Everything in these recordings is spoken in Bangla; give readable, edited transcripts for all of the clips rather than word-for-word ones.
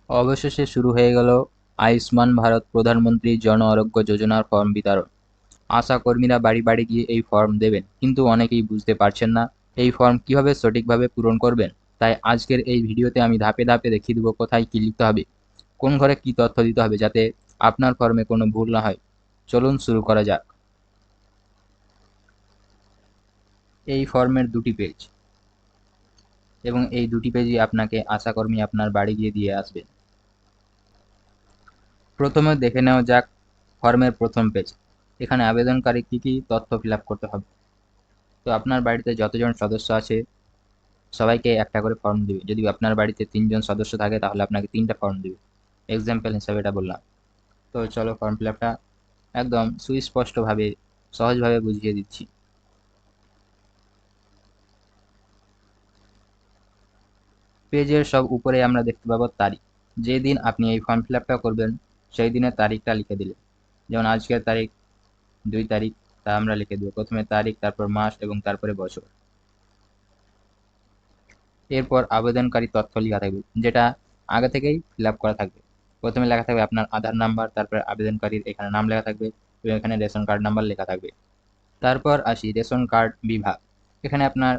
অবশেষে শুরু হয়ে গেল আয়ুষ্মান ভারত প্রধানমন্ত্রী জন আরোগ্য যোজনার ফর্ম বিতরণ। আশা কর্মীরা বাড়ি বাড়ি গিয়ে এই ফর্ম দেবেন, কিন্তু অনেকেই বুঝতে পারছেন না এই ফর্ম কিভাবে সঠিকভাবে পূরণ করবেন। তাই আজকের এই ভিডিওতে আমি ধাপে ধাপে দেখিয়ে দেবো কোথায় কি লিখতে হবে, কোন ঘরে কি তথ্য দিতে হবে, যাতে আপনার ফর্মে কোনো ভুল না হয়। চলুন শুরু করা যাক। এই ফর্মের দুটি পেজ, এবং এই দুটি পেজই আপনাকে আশাকর্মী আপনার বাড়ি গিয়ে দিয়ে আসবেন। প্রথমে দেখে নেওয়া যাক ফর্মের প্রথম পেজ। এখানে আবেদনকারী কি কি তথ্য ফিল আপ করতে হবে। তো আপনার বাড়িতে যতজন সদস্য আছে সবাইকে একটা করে ফর্ম দিবে। যদি আপনার বাড়িতে ৩ জন সদস্য থাকে তাহলে আপনাকে ৩টা ফর্ম দিবে। এক্সাম্পল হিসাবে এটা বললাম। তো চলো ফর্ম ফিল আপটা একদম সুস্পষ্টভাবে সহজভাবে বুঝিয়ে দিচ্ছি। পেজের সব উপরে আমরা দেখতে পাবো তারিখ। যেদিন আপনি এই ফর্ম ফিল আপটা করবেন সেই দিনের তারিখটা লিখে দিলে, যেমন আজকের তারিখ ২ তারিখ, তা আমরা লিখে দেবো। প্রথমে তারিখ, তারপর মাস এবং তারপরে বছর। এরপর আবেদনকারী তথ্য লেখা থাকবে, যেটা আগে থেকেই ফিল আপ করা থাকবে। প্রথমে লেখা থাকবে আপনার আধার নাম্বার, তারপরে আবেদনকারীর এখানে নাম লেখা থাকবে এবং এখানে রেশন কার্ড নাম্বার লেখা থাকবে। তারপর আসি রেশন কার্ড বিভাগ। এখানে আপনার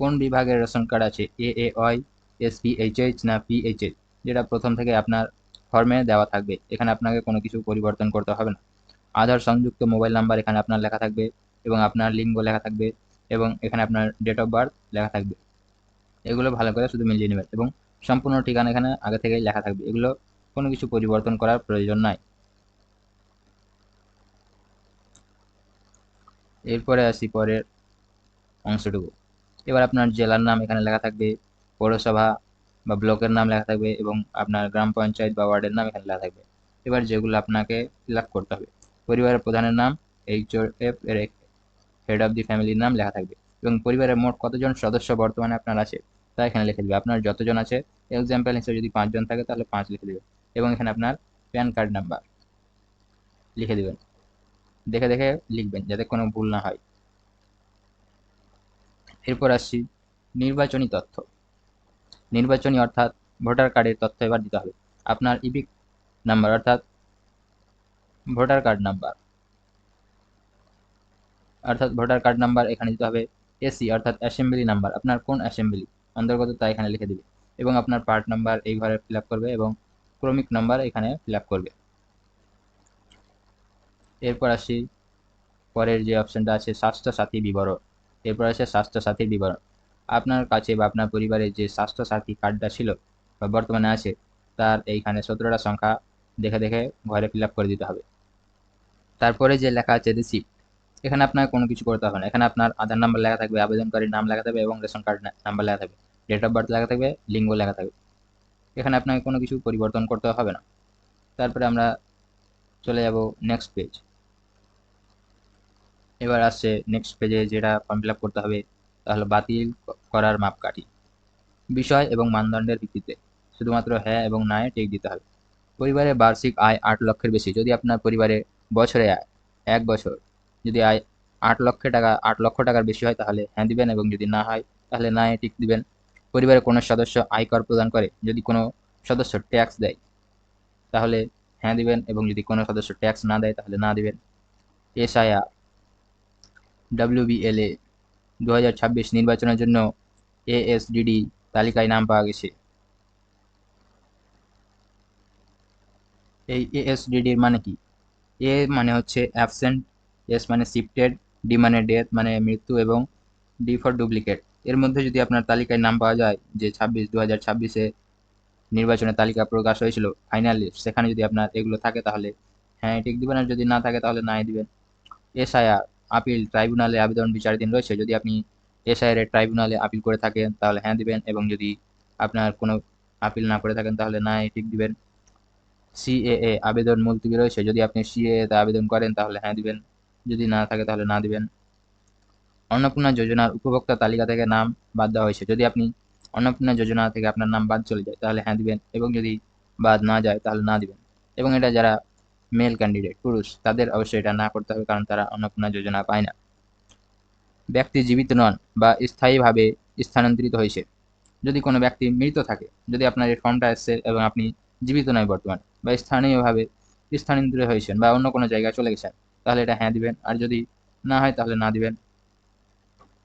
কোন বিভাগের রেশন কার্ড আছে, এএওয়াই, এসপিএইচএইচ না পিএইচএইচ, যেটা প্রথম থেকে আপনার ফর্মে দেওয়া থাকবে। এখানে আপনাকে কোনো কিছু পরিবর্তন করতে হবে না। আধার সংযুক্ত মোবাইল নাম্বার এখানে আপনার লেখা থাকবে এবং আপনার লিঙ্গ লেখা থাকবে এবং এখানে আপনার ডেট অফ বার্থ লেখা থাকবে। এগুলো ভালো করে শুধু মিলিয়ে নেবেন এবং সম্পূর্ণ ঠিকানা এখানে আগে থেকেই লেখা থাকবে। এগুলো কোনো কিছু পরিবর্তন করার প্রয়োজন নাই। এরপরে আসি পরের অংশটুকু। এবার আপনার জেলার নাম এখানে লেখা থাকবে, পৌরসভা বা ব্লকের নাম লেখা থাকবে এবং আপনার গ্রাম পঞ্চায়েত বা ওয়ার্ডের নাম এখানে লেখা থাকবে। এবার যেগুলো আপনাকে ফিল আপ করতে হবে, পরিবারের প্রধানের নাম, এইচওএফ এর হেড অফ দি ফ্যামিলির নাম লেখা থাকবে এবং পরিবারের মোট কতজন সদস্য বর্তমানে আপনার আছে তা এখানে লিখে দেবে। আপনার যতজন আছে, এক্সাম্পল হিসেবে যদি ৫ জন থাকে তাহলে ৫ লিখে দেবে এবং এখানে আপনার প্যান কার্ড নাম্বার লিখে দেবেন। দেখে দেখে লিখবেন যাতে কোনো ভুল না হয়। এরপর আসছি নির্বাচনী তথ্য। নির্বাচনী অর্থাৎ ভোটার কার্ডের তথ্য এবার দিতে হবে। আপনার ইপিক নাম্বার অর্থাৎ voter card number voter card number এখানে দিতে হবে। এসি অর্থাৎ অ্যাসেম্বলি নাম্বার, আপনার কোন অ্যাসেম্বলি অন্তর্গত তা এখানে লিখে দিবে এবং আপনার পার্ট নাম্বার এই ঘরে ফিল আপ করবে এবং ক্রমিক নাম্বার এখানে ফিল আপ করবে। এরপর আসি পরের যে অপশনটা আছে স্বাস্থ্যসাথী বিবরণ। এরপর আছে স্বাস্থ্যসাথীর বিবরণ। আপনার কাছে বা আপনার পরিবারের যে স্বাস্থ্যসাথী কার্ডটা ছিল বা বর্তমানে আছে তার এইখানে ১৭টা সংখ্যা দেখে দেখে ঘরে ফিল আপ করে দিতে হবে। তারপরে যে লেখা আছে রিসিপ্ট, এখানে আপনার কোনো কিছু করতে হবে না। এখানে আপনার আধার নাম্বার লেখা থাকবে, আবেদনকারীর নাম লেখা থাকবে এবং রেশন কার্ড নাম্বার লেখা থাকবে, ডেট অফ বার্থ লেখা থাকবে, লিঙ্গ লেখা থাকবে। এখানে আপনাকে কোনো কিছু পরিবর্তন করতে হবে না। তারপরে আমরা চলে যাব নেক্সট পেজ। এবার আসছে নেক্সট পেজে যেটা ফর্ম ফিল আপ করতে হবে তা হলো বাতিল করার মাপকাঠি। বিষয় এবং মানদণ্ডের ভিত্তিতে শুধুমাত্র হ্যাঁ এবং না এ টিক দিতে হবে। পরিবারের বার্ষিক আয় ৮ লক্ষের বেশি, যদি আপনার পরিবারে বছরে আয় ১ বছর যদি আয় ৮ লক্ষ টাকার বেশি হয় তাহলে হ্যাঁ দিবেন এবং যদি না হয় তাহলে না এ টিক দিবেন। পরিবারের কোনো সদস্য আয়কর প্রদান করে, যদি কোনো সদস্য ট্যাক্স দেয় তাহলে হ্যাঁ দিবেন এবং যদি কোনো সদস্য ট্যাক্স না দেয় তাহলে না দিবেন। এসআইআর, ডব্লিউবিএলএ ২০২৬ নির্বাচনের জন্য এএসডিডি তালিকায় নাম পাওয়া গেছে। এই এএসডিডির মানে কি? এ মানে হচ্ছে অ্যাবসেন্ট, এস মানে শিফটেড, ডি মানে ডেথ মানে মৃত্যু এবং ডি ফর ডুপ্লিকেট। এর মধ্যে যদি আপনার তালিকায় নাম পাওয়া যায় যে ২০২৬-এ নির্বাচনের তালিকা প্রকাশ হয়েছিল ফাইনাল লিস্ট, সেখানে যদি আপনার এগুলো থাকে তাহলে হ্যাঁ টিক দিবেন আর যদি না থাকে তাহলে নাই দিবেন। এসআইআর, আপিল ট্রাইব্যুনালে আবেদন বিচারাধীন রয়েছে, যদি আপনি এসআইআর এর ট্রাইব্যুনালে আপিল করে থাকেন তাহলে হ্যাঁ দিবেন এবং যদি আপনার কোনো আপিল না করে থাকেন তাহলে নাই টিক দিবেন। সিএএ আবেদন মুলতবি রয়েছে, যদি আপনি সিএএ তে আবেদন করেন তাহলে হ্যাঁ দিবেন, যদি না থাকে তাহলে না দিবেন। অন্নপূর্ণা যোজনার উপভোক্তা তালিকা থেকে নাম বাদ দেওয়া হয়েছে, যদি আপনি অন্নপূর্ণা যোজনা থেকে আপনার নাম বাদ চলে যায় তাহলে হ্যাঁ দিবেন এবং যদি বাদ না যায় তাহলে না দিবেন। এবং এটা যারা মেল ক্যান্ডিডেট পুরুষ তাদের অবশ্যই এটা না করতে হবে, কারণ তারা অন্নপূর্ণা যোজনা পায় না। ব্যক্তি জীবিত নন বা স্থায়ীভাবে স্থানান্তরিত হয়েছে, যদি কোনো ব্যক্তি মৃত থাকে, যদি আপনার এই ফর্মটা এসছে এবং আপনি জীবিত নয় বর্তমানে, বা স্থানীয়ভাবে স্থানান্তরিত হয়েছেন বা অন্য কোনো জায়গায় চলে গেছেন, তাহলে এটা হ্যাঁ দিবেন। আর যদি না হয় তাহলে না দিবেন।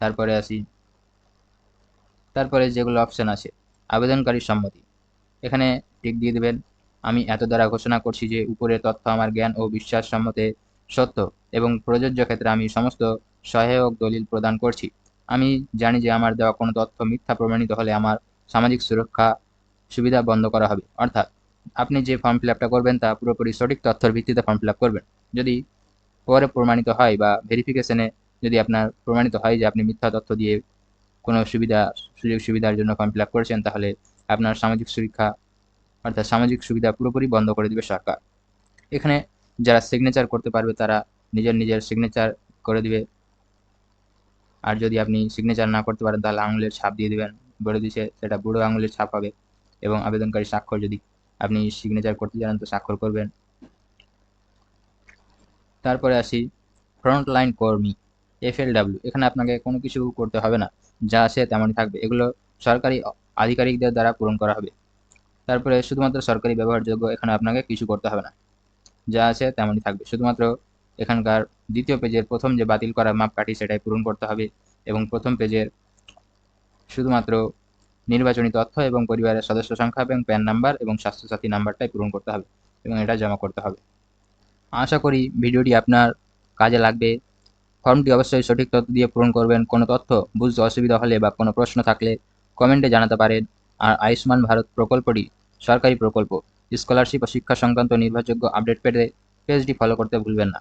তারপরে আসি, তারপরে যেগুলো অপশন আছে, আবেদনকারীর সম্মতি, এখানে টিক দিয়ে দিবেন। আমি এত দ্বারা ঘোষণা করছি যে উপরের তথ্য আমার জ্ঞান ও বিশ্বাস সম্মতে সত্য এবং প্রযোজ্য ক্ষেত্রে আমি সমস্ত সহায়ক দলিল প্রদান করছি। আমি জানি যে আমার দেওয়া কোনো তথ্য মিথ্যা প্রমাণিত হলে আমার সামাজিক সুরক্ষা সুবিধা বন্ধ করা হবে। অর্থাৎ আপনি যে ফর্ম ফিল আপটা করবেন তা পুরোপুরি সঠিক তথ্যের ভিত্তিতে ফর্ম ফিল আপ করবেন। যদি পরে প্রমাণিত হয় বা ভেরিফিকেশনে যদি আপনার প্রমাণিত হয় যে আপনি মিথ্যা তথ্য দিয়ে কোনো সুযোগ সুবিধার জন্য ফর্ম ফিল আপ করেছেন, তাহলে আপনার সামাজিক সুরক্ষা অর্থাৎ সামাজিক সুবিধা পুরোপুরি বন্ধ করে দিবে সরকার। এখানে যারা সিগনেচার করতে পারবে তারা নিজের সিগনেচার করে দিবে। আর যদি আপনি সিগনেচার না করতে পারেন তাহলে আঙুলের ছাপ দিয়ে দিবেন, বলে দিছে সেটা বুড়ো আঙুলের ছাপ হবে। এবং আবেদনকারী স্বাক্ষর, যদি আপনি সিগনেচার করতে জানেন তো স্বাক্ষর করবেন। তারপরে আসি ফ্রন্ট লাইন কর্মী, FLW, এখানে আপনাকে কোনো কিছু করতে হবে না, যা আছে তেমনই থাকবে। এগুলো সরকারি আধিকারিকদের দ্বারা পূরণ করা হবে। তারপরে শুধুমাত্র সরকারি ব্যবহারযোগ্য, এখানে আপনাকে কিছু করতে হবে না, যা আছে তেমনই থাকবে। শুধুমাত্র এখানকার দ্বিতীয় পেজের প্রথম যে বাতিল করা মাপকাঠি সেটাই পূরণ করতে হবে, এবং প্রথম পেজের শুধুমাত্র নির্বাচনী তথ্য এবং পরিবারের সদস্য সংখ্যা এবং প্যান নাম্বার এবং স্বাস্থ্যসাথী নাম্বারটাই পূরণ করতে হবে এবং এটা জমা করতে হবে। আশা করি ভিডিওটি আপনার কাজে লাগবে। ফর্মটি অবশ্যই সঠিক তথ্য দিয়ে পূরণ করবেন। কোনো তথ্য বুঝতে অসুবিধা হলে বা কোনো প্রশ্ন থাকলে কমেন্টে জানাতে পারেন। আর আয়ুষ্মান ভারত প্রকল্পটি সরকারি প্রকল্প। স্কলারশিপ ও শিক্ষা সংক্রান্ত নির্ভরযোগ্য আপডেট পেতে পেজটি ফলো করতে ভুলবেন না।